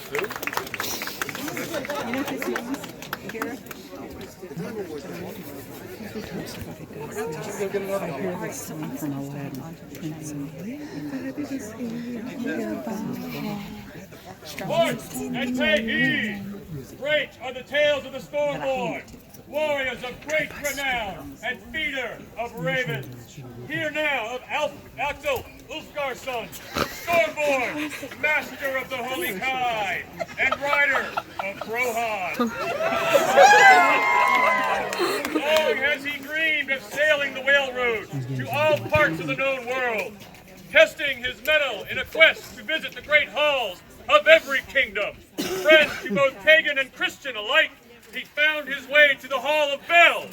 March and take heed! Great are the tales of the Stormborn, warriors of great renown and feeder of ravens. Hear now of Axel, Ulfgar's son, Stormborn, master of the Holy Kai, and rider of Brohan. Long has he dreamed of sailing the whale road to all parts of the known world, testing his mettle in a quest to visit the great halls of every kingdom. Friend to both pagan and Christian alike, he found his way to the Hall of Bel,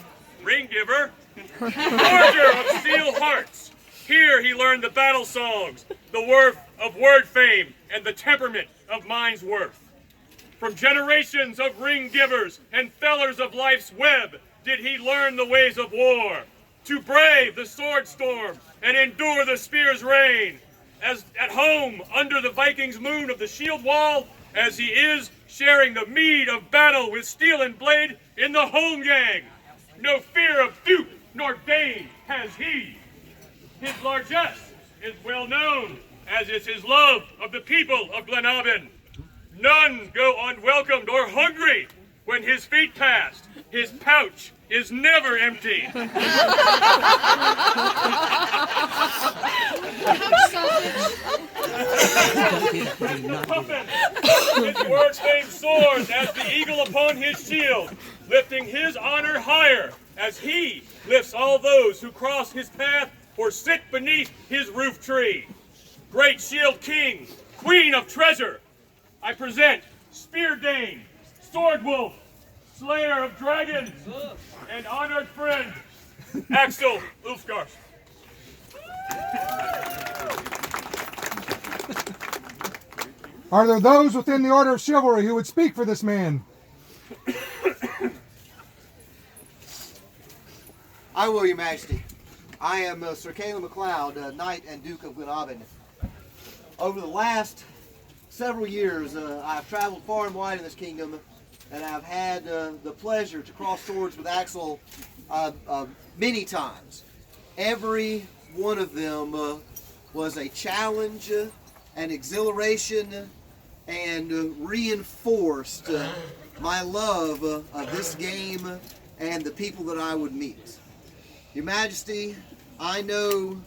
ring giver, forger of steel hearts. Here he learned the battle songs, the worth of word fame, and the temperament of mind's worth. From generations of ring givers and fellers of life's web did he learn the ways of war, to brave the sword storm and endure the spear's rain, as at home under the Viking's moon of the shield wall, as he is sharing the mead of battle with steel and blade in the holmgang. No fear of duke nor dane has he. His largesse is well known, as is his love of the people of Gleann. None go unwelcomed or hungry when his feet pass. His pouch is never empty. His word-famed soars as the eagle upon his shield, lifting his honor higher as he lifts all those who cross his path or sit beneath his roof tree. Great shield king, queen of treasure, I present Spear Dane, Sword Wolf, slayer of dragons, and honored friend, Axel Ulfgar. Are there those within the order of chivalry who would speak for this man? I will, Your Majesty. I am Sir Caleb MacLeod, Knight and Duke of Gleann. Over the last several years, I've traveled far and wide in this kingdom, and I've had the pleasure to cross swords with Axel many times. Every one of them was a challenge, an exhilaration, and reinforced my love of this game and the people that I would meet. Your Majesty, I know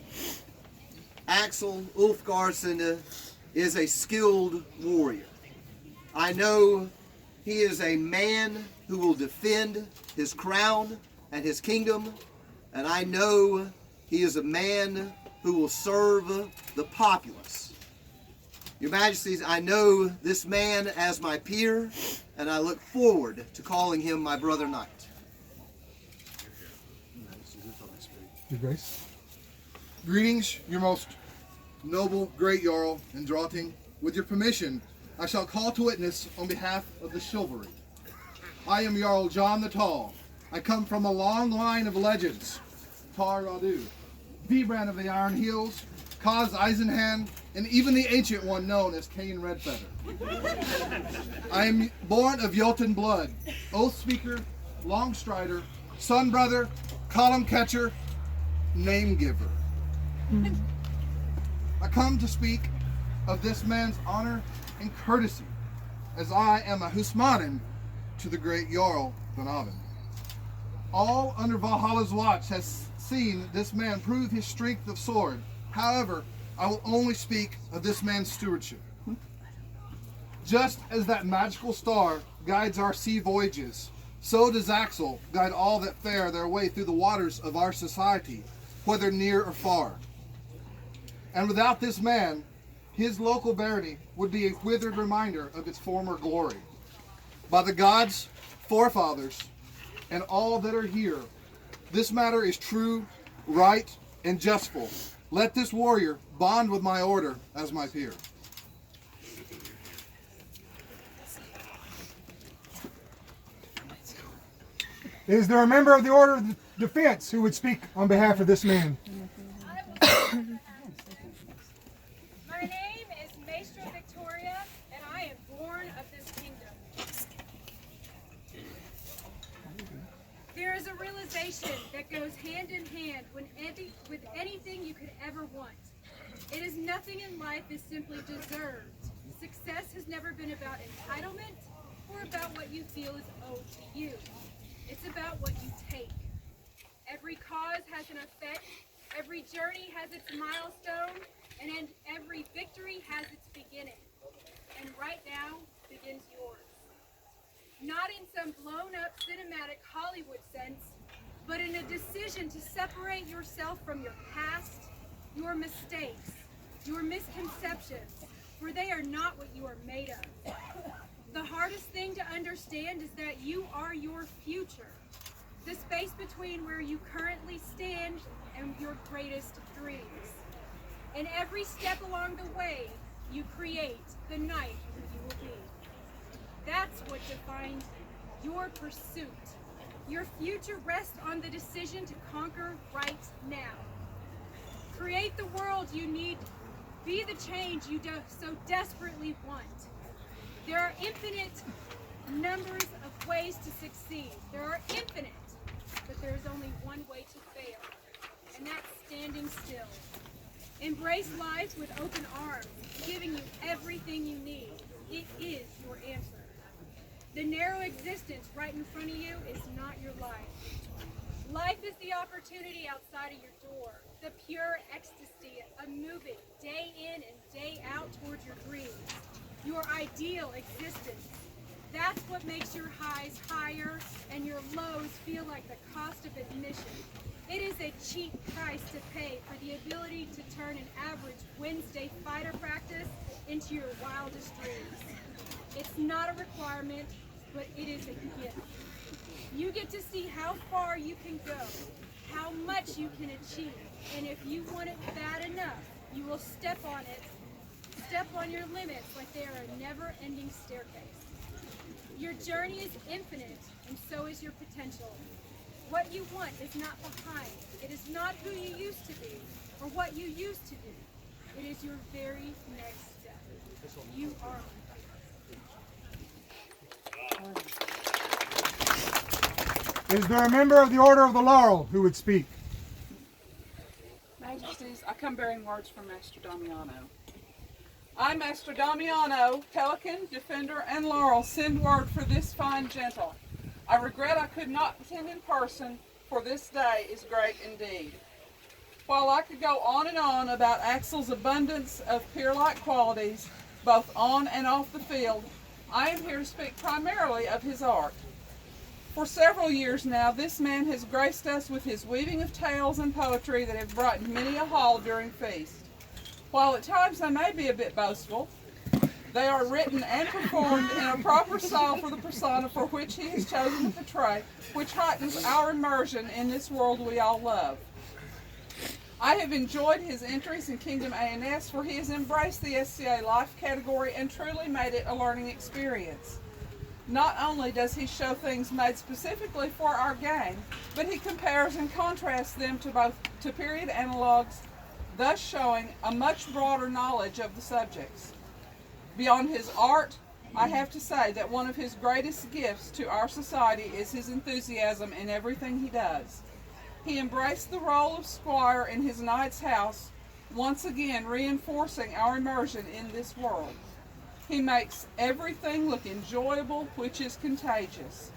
Axel Ulfgarson is a skilled warrior. I know he is a man who will defend his crown and his kingdom, and I know he is a man who will serve the populace. Your Majesties, I know this man as my peer, and I look forward to calling him my brother knight. Your Grace. Greetings, your most noble great Jarl and Draughting. With your permission, I shall call to witness on behalf of the chivalry. I am Jarl John the Tall. I come from a long line of legends. Tar Radu, Vibrand of the Iron Hills, Kaz Eisenhand, and even the ancient one known as Cain Redfeather. I am born of Jotun blood, oath speaker, long strider, son brother, column catcher, name giver. I come to speak of this man's honor and courtesy, as I am a Husmaden to the great Jarl Gleann. All under Valhalla's watch has seen this man prove his strength of sword. However, I will only speak of this man's stewardship. Just as that magical star guides our sea voyages, so does Axel guide all that fare their way through the waters of our society, whether near or far. And without this man, his local barony would be a withered reminder of its former glory. By the gods, forefathers, and all that are here, this matter is true, right, and justful. Let this warrior bond with my order as my peer. Is there a member of the Order of Defense who would speak on behalf of this man? My name is Maestra Victoria, and I am born of that goes hand in hand with anything you could ever want. It is nothing in life is simply deserved. Success has never been about entitlement or about what you feel is owed to you. It's about what you take. Every cause has an effect, every journey has its milestone, and every victory has its beginning. And right now begins yours. Not in some blown-up cinematic Hollywood sense, but in a decision to separate yourself from your past, your mistakes, your misconceptions, for they are not what you are made of. The hardest thing to understand is that you are your future, the space between where you currently stand and your greatest dreams. And every step along the way, you create the knight who you will be. That's what defines your pursuit. Your future rests on the decision to conquer right now. Create the world you need. Be the change you so desperately want. There are infinite numbers of ways to succeed. There are infinite, but there is only one way to fail, and that's standing still. Embrace life with open arms, giving you everything you need. It is your answer. The narrow existence right in front of you is not your life. Life is the opportunity outside of your door, the pure ecstasy of moving day in and day out towards your dreams, your ideal existence. That's what makes your highs higher and your lows feel like the cost of admission. It is a cheap price to pay for the ability to turn an average Wednesday fighter practice into your wildest dreams. It's not a requirement, but it is a gift. You get to see how far you can go, how much you can achieve, and if you want it bad enough, you will step on it, step on your limits like they are a never-ending staircase. Your journey is infinite, and so is your potential. What you want is not behind. It is not who you used to be or what you used to do. It is your very next step. You are. Is there a member of the Order of the Laurel who would speak? Majesties, I come bearing words from Master Damiano. I, Master Damiano, Pelican, Defender, and Laurel, send word for this fine gentle. I regret I could not attend in person, for this day is great indeed. While I could go on and on about Axel's abundance of peer-like qualities, both on and off the field, I am here to speak primarily of his art. For several years now, this man has graced us with his weaving of tales and poetry that have brightened many a hall during feast. While at times they may be a bit boastful, they are written and performed in a proper style for the persona for which he has chosen to portray, which heightens our immersion in this world we all love. I have enjoyed his entries in Kingdom A&S, for he has embraced the SCA Life category and truly made it a learning experience. Not only does he show things made specifically for our game, but he compares and contrasts them to period analogs, thus showing a much broader knowledge of the subjects. Beyond his art, I have to say that one of his greatest gifts to our society is his enthusiasm in everything he does. He embraced the role of squire in his knight's house, once again reinforcing our immersion in this world. He makes everything look enjoyable, which is contagious.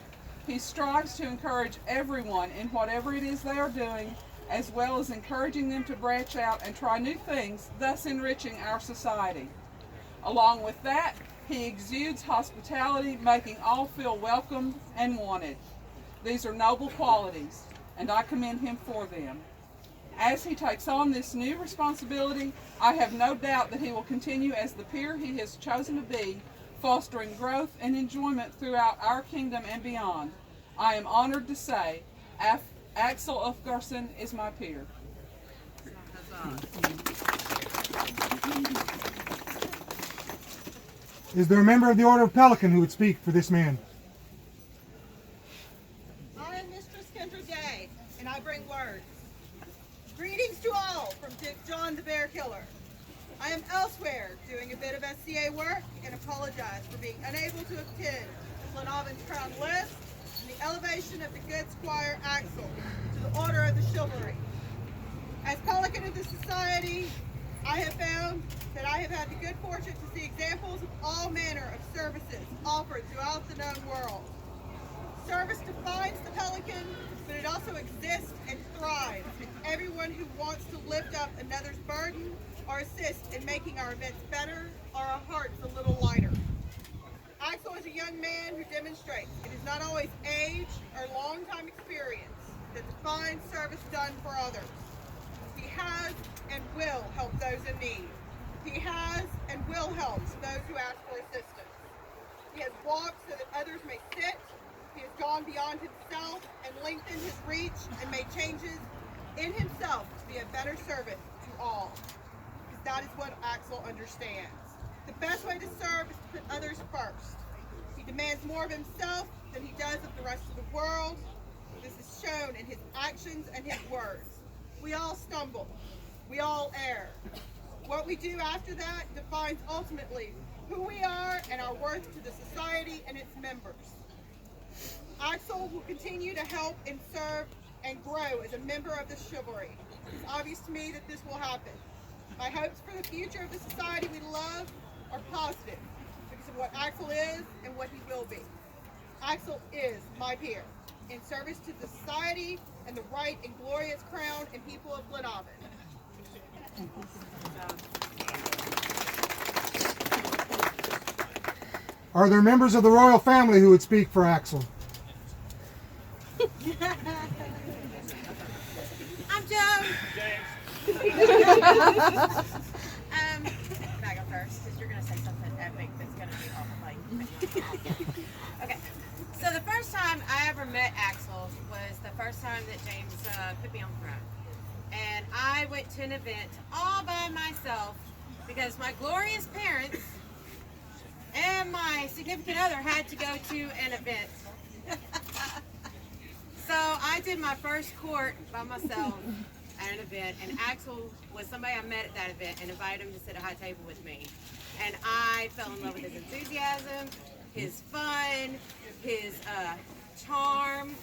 He strives to encourage everyone in whatever it is they are doing, as well as encouraging them to branch out and try new things, thus enriching our society. Along with that, he exudes hospitality, making all feel welcome and wanted. These are noble qualities, and I commend him for them. As he takes on this new responsibility, I have no doubt that he will continue as the peer he has chosen to be, fostering growth and enjoyment throughout our kingdom and beyond. I am honored to say, Axel Ulfgarson is my peer. Is there a member of the Order of Pelican who would speak for this man? I am Mistress Kendra Day, and I bring words. Greetings to all from Dick John the Bear Killer. I am elsewhere doing a bit of SCA work and apologize for being unable to attend Glenavon's Crown List and the elevation of the good Squire Axel to the order of the chivalry. As Pelican of the Society, I have found that I have had the good fortune to see examples of all manner of services offered throughout the known world. Service defines the Pelican, but it also exists and thrives in everyone who wants to lift up another's burden or assist in making our events better or our hearts a little lighter. Axel is a young man who demonstrates it is not always age or long-time experience that defines service done for others. He has and will help those in need. He has and will help those who ask for assistance. He has walked so that others may sit. He has gone beyond himself and lengthened his reach and made changes in himself to be a better servant to all. Because that is what Axel understands. The best way to serve is to put others first. He demands more of himself than he does of the rest of the world. This is shown in his actions and his words. We all stumble. We all err. What we do after that defines ultimately who we are and our worth to the society and its members. Axel will continue to help and serve and grow as a member of the chivalry. It's obvious to me that this will happen. My hopes for the future of the society we love are positive because of what Axel is and what he will be. Axel is my peer in service to the society and the right and glorious crown and people of Gleann. Are there members of the royal family who would speak for Axel? I'm Joan. James. Can I go first? Because you're going to say something epic that's going to be awful. Okay. So the first time I ever met Axel was the first time that James put me on the throne. And I went to an event all by myself because my glorious parents and my significant other had to go to an event. So I did my first court by myself at an event, and Axel was somebody I met at that event and invited him to sit at a high table with me. And I fell in love with his enthusiasm, his fun, his charm-ish.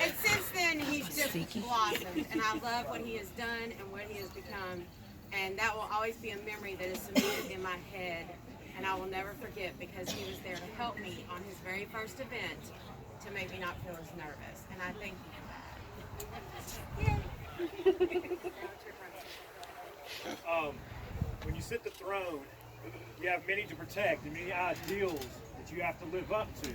And since then, he's just blossomed, and I love what he has done and what he has become. And that will always be a memory that is cemented in my head, and I will never forget because he was there to help me on his very first event to make me not feel as nervous. And I thank you for that. Yay. When you sit the throne, you have many to protect and many ideals that you have to live up to.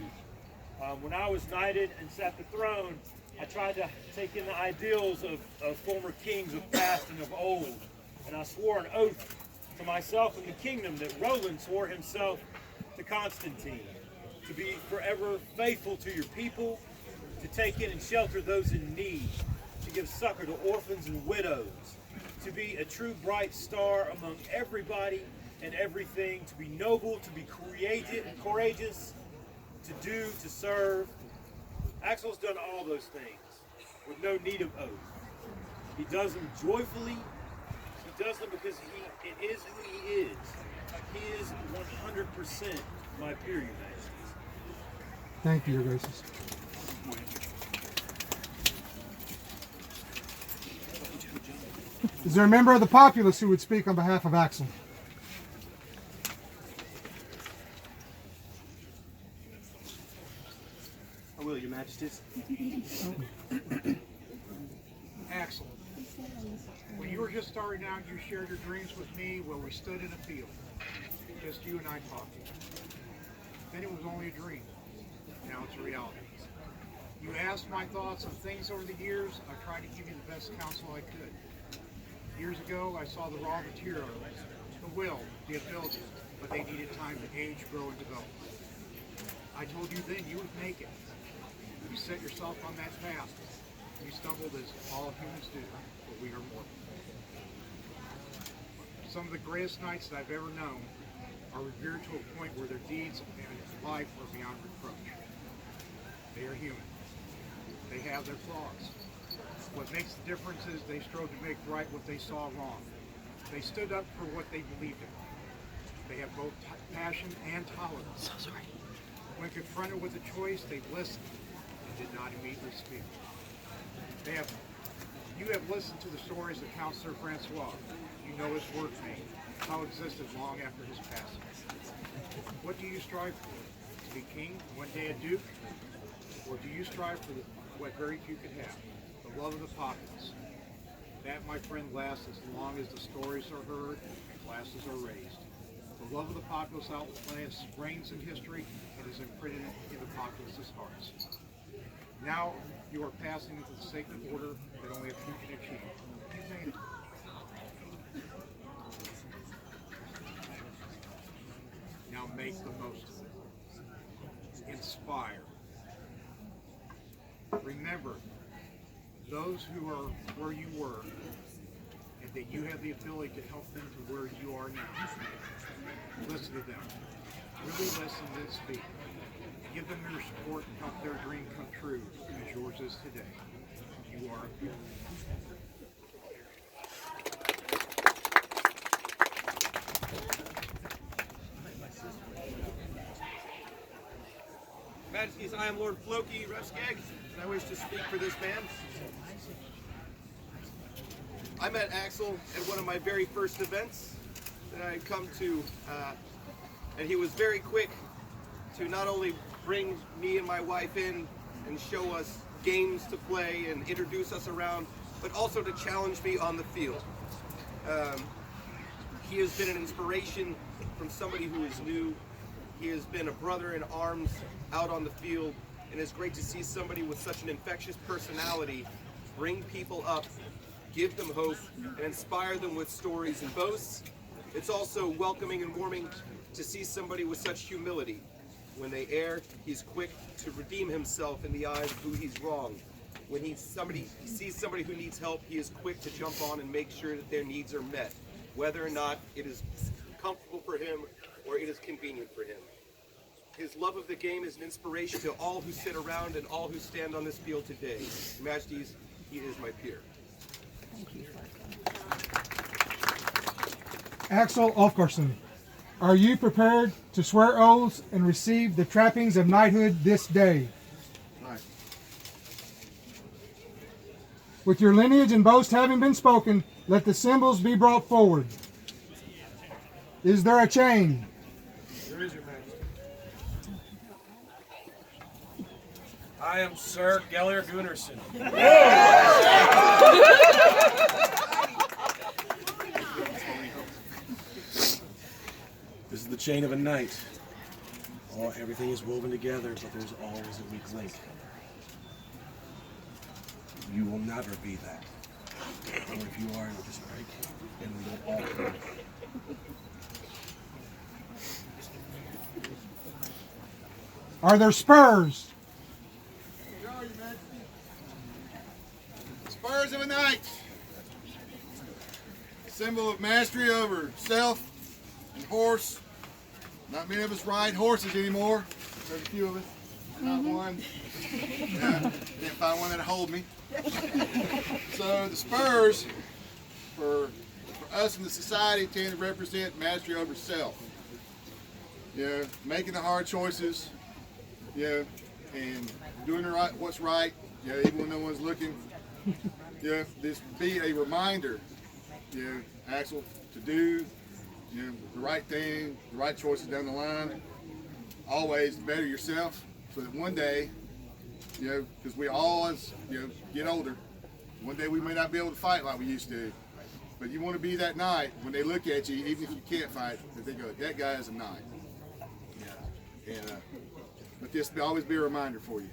When I was knighted and sat the throne, I tried to take in the ideals of former kings of past and of old. And I swore an oath to myself and the kingdom that Roland swore himself to Constantine, to be forever faithful to your people, to take in and shelter those in need, to give succor to orphans and widows, to be a true bright star among everybody and everything, to be noble, to be creative and courageous, to do, to serve. Axel's done all those things with no need of oath. He does them joyfully. He does them because it is who he is. He is 100% my peer, Your Majesties. Thank you, Your Graces. Is there a member of the populace who would speak on behalf of Axel? I will, Your Majesties. Axel, when you were just starting out, you shared your dreams with me where we stood in a field. Just you and I talking. Then it was only a dream. Now it's a reality. You asked my thoughts on things over the years. I tried to give you the best counsel I could. Years ago, I saw the raw materials, the will, the ability, but they needed time to age, grow, and develop. I told you then you would make it. You set yourself on that path. You stumbled as all humans do, but we are mortal. Some of the greatest knights that I've ever known are revered to a point where their deeds and life are beyond reproach. They are human. They have their flaws. What makes the difference is they strove to make right what they saw wrong. They stood up for what they believed in. They have both passion and tolerance. When confronted with a choice, they listened and did not immediately speak. You have listened to the stories of Councillor Francois. You know his work made, how it existed long after his passing. What do you strive for? To be king, one day a duke? Or do you strive for what very few could have, the love of the populace? That, my friend, lasts as long as the stories are heard and classes are raised. The love of the populace outlasts reigns in history and is imprinted in the populace's hearts. Now you are passing into the sacred order that only a few can achieve. You made it. Now make the most of it. Inspire. Remember those who are where you were, and that you have the ability to help them to where you are now. Listen to them. Really listen and speak. Give them your support and help their dream come true as yours is today. You are a hero. Majesties, I am Lord Floki Ruskag, and I wish to speak for this man. I met Axel at one of my very first events that I had come to, and he was very quick to not only bring me and my wife in and show us games to play and introduce us around, but also to challenge me on the field. He has been an inspiration from somebody who is new. He has been a brother in arms out on the field, and it's great to see somebody with such an infectious personality bring people up, give them hope, and inspire them with stories and boasts. It's also welcoming and warming to see somebody with such humility. When they err, he's quick to redeem himself in the eyes of who he's wronged. When he sees somebody who needs help, he is quick to jump on and make sure that their needs are met, whether or not it is comfortable for him or it is convenient for him. His love of the game is an inspiration to all who sit around and all who stand on this field today. Your Majesties, he is my peer. Axel Ulfgarson, are you prepared to swear oaths and receive the trappings of knighthood this day? Right. With your lineage and boast having been spoken, let the symbols be brought forward. Is there a chain? There is, Your Majesty. I am Sir Geller Gunnarsson. This is the chain of a knight. Everything is woven together, but there's always a weak link. You will never be that. Or if you are, it'll just break, and we will all break. Are there spurs? Spurs of a knight. Symbol of mastery over self and horse. Not many of us ride horses anymore. There's a few of us. Not one. Yeah, didn't find one that'd hold me. So the spurs for us in the society tend to represent mastery over self. Yeah, making the hard choices. Yeah, and doing what's right. Yeah, even when no one's looking. Yeah, this be a reminder. Yeah, Axel, to do the right thing, the right choices down the line. Always better yourself, so that one day, because we all, as get older, one day we may not be able to fight like we used to. But you want to be that knight when they look at you, even if you can't fight, that they go, that guy is a knight. Yeah. And but this will always be a reminder for you.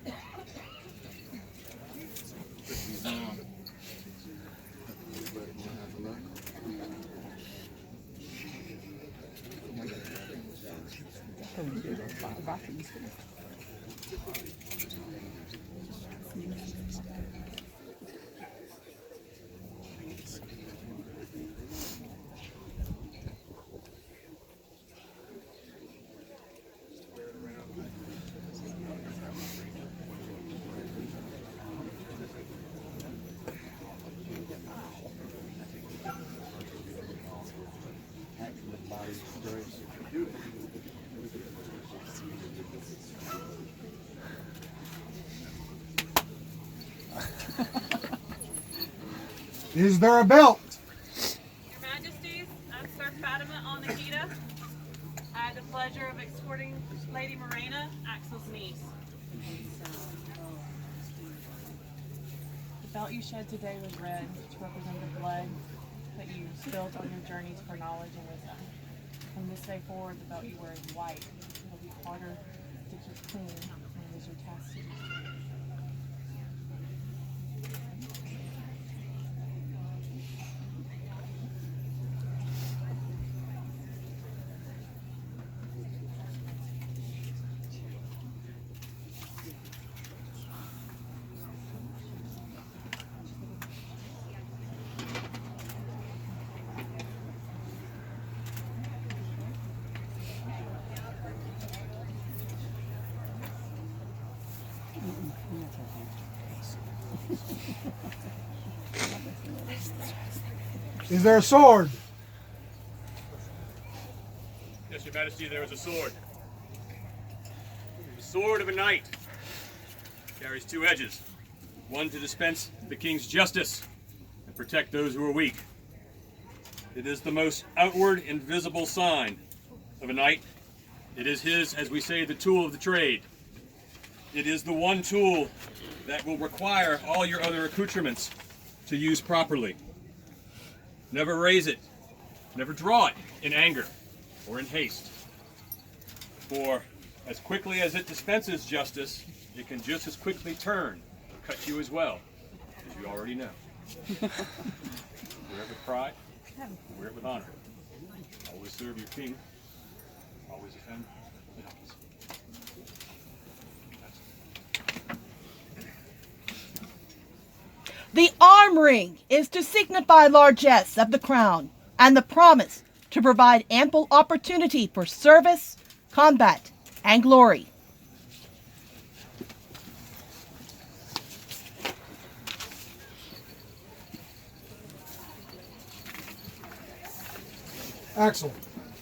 Body. Is there a belt? Your Majesties, I'm Sir Fatima Al Nikita. I had the pleasure of escorting Lady Morena, Axel's niece. The belt you shed today was red to represent the blood that you spilled on your journeys for knowledge and wisdom. From this day forward, the belt you wear is white. It'll be harder to keep clean, and it is your task to do so. Is there a sword? Yes, Your Majesty, there is a sword. The sword of a knight carries two edges. One to dispense the king's justice and protect those who are weak. It is the most outward and visible sign of a knight. It is his, as we say, the tool of the trade. It is the one tool that will require all your other accoutrements to use properly. Never raise it, never draw it in anger or in haste. For as quickly as it dispenses justice, it can just as quickly turn and cut you as well, as you already know. Wear it with pride, wear it with honor. Always serve your king, always defend the house. The arm ring is to signify largesse of the crown and the promise to provide ample opportunity for service, combat, and glory. Axel,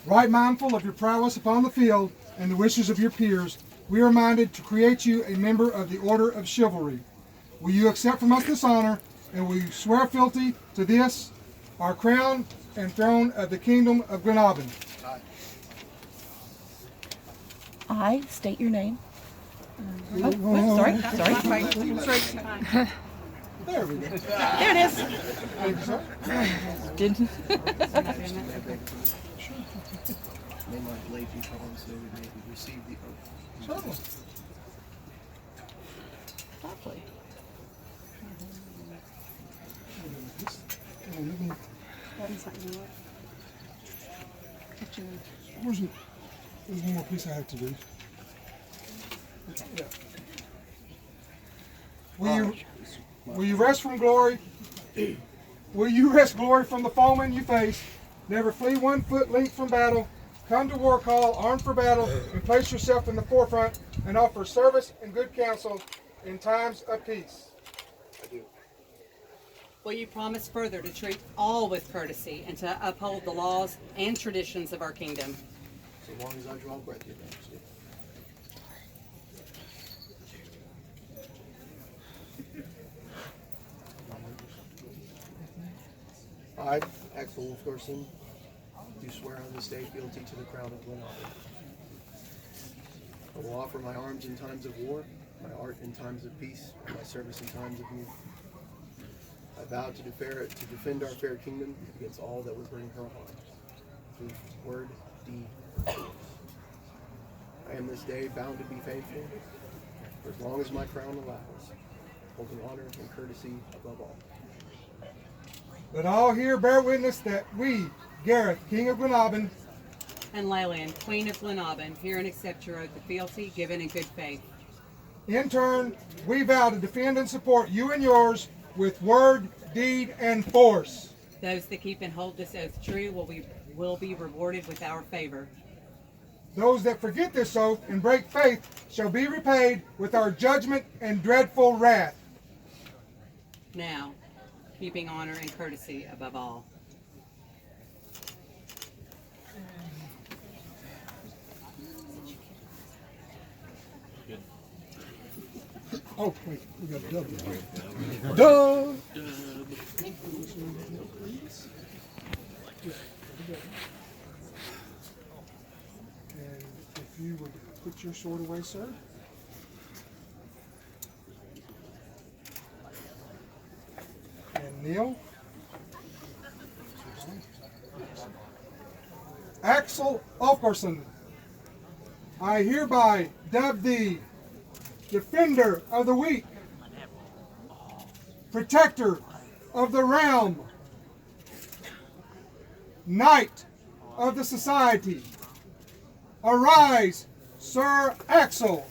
right mindful of your prowess upon the field and the wishes of your peers, we are minded to create you a member of the Order of Chivalry. Will you accept from us this honor, and will you swear fealty to this, our crown and throne of the Kingdom of Gleann? I state your name. Sorry. There we go. There it is. Thank you, sir. Didn't. May my blade be calm so we may receive the oath. Certainly. Lovely. There's one more piece I have to do. Will you rest from glory? Will you rest glory from the foeman you face? Never flee 1 foot length from battle. Come to war call, armed for battle, and place yourself in the forefront and offer service and good counsel in times of peace. Will you promise further to treat all with courtesy and to uphold the laws and traditions of our kingdom? So long as I draw breath, Your Majesty. I, Axel Wolfgarson, do swear on this day fealty to the crown of Gleann. I will offer my arms in times of war, my art in times of peace, and my service in times of need. I vow to defend our fair kingdom against all that would bring her harm, through word, deed, or force. I am this day bound to be faithful, for as long as my crown allows, holding honor and courtesy above all. Let all here bear witness that we, Gareth, King of Gleann, And Leyland, Queen of Gleann, hear and accept your oath of fealty given in good faith. in turn, we vow to defend and support you and yours with word, deed, and force. Those that keep and hold this oath true will be rewarded with our favor. Those that forget this oath and break faith shall be repaid with our judgment and dreadful wrath. Now, keeping honor and courtesy above all. Oh, wait, we got a dub. Dub! And if you would put your sword away, sir. And kneel. Axel Ulfgarsson, I hereby dub thee Defender of the Weak, Protector of the Realm, Knight of the Society. Arise, Sir Axel.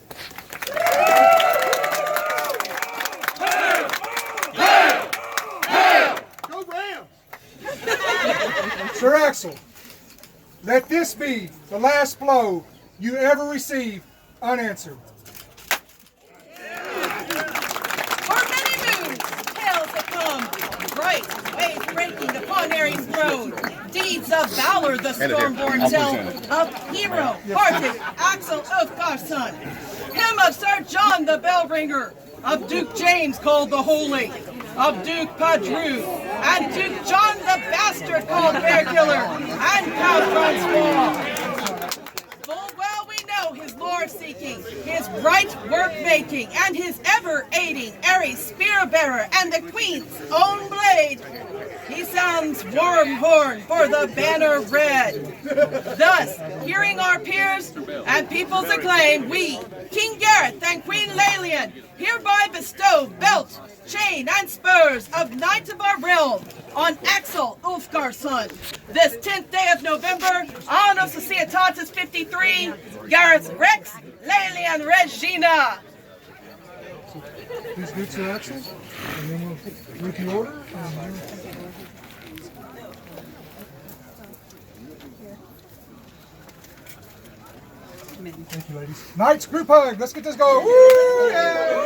Go Rams! Sir Axel, let this be the last blow you ever receive unanswered. For many moons, tales have come, bright waves breaking upon Ares' throne. Deeds of valor the Stormborn tell, of hero-hearted Axel Ulfgarsson, him of Sir John the Bellringer, of Duke James called the Holy, of Duke Padru, and Duke John the Bastard called Bear Killer, and Count Francois. Full well we know his lore-seeking, his bright work-making, and his ever-aiding Ares spear-bearer and the Queen's own blade. He sounds worm-horn for the banner red. Thus, hearing our peers and people's acclaim, we, King Gareth and Queen Lelian, hereby bestow belt, chain, and spurs of Knight of our realm on Axel Ulfgarsson. This 10th day of November, Anno Societatis 53, Gareth Rex, Lelian Regina. Please good, Sir Axel, and then we'll read the order. Thank you, ladies. Knights, group hug. Let's get this going. Woo! Yeah!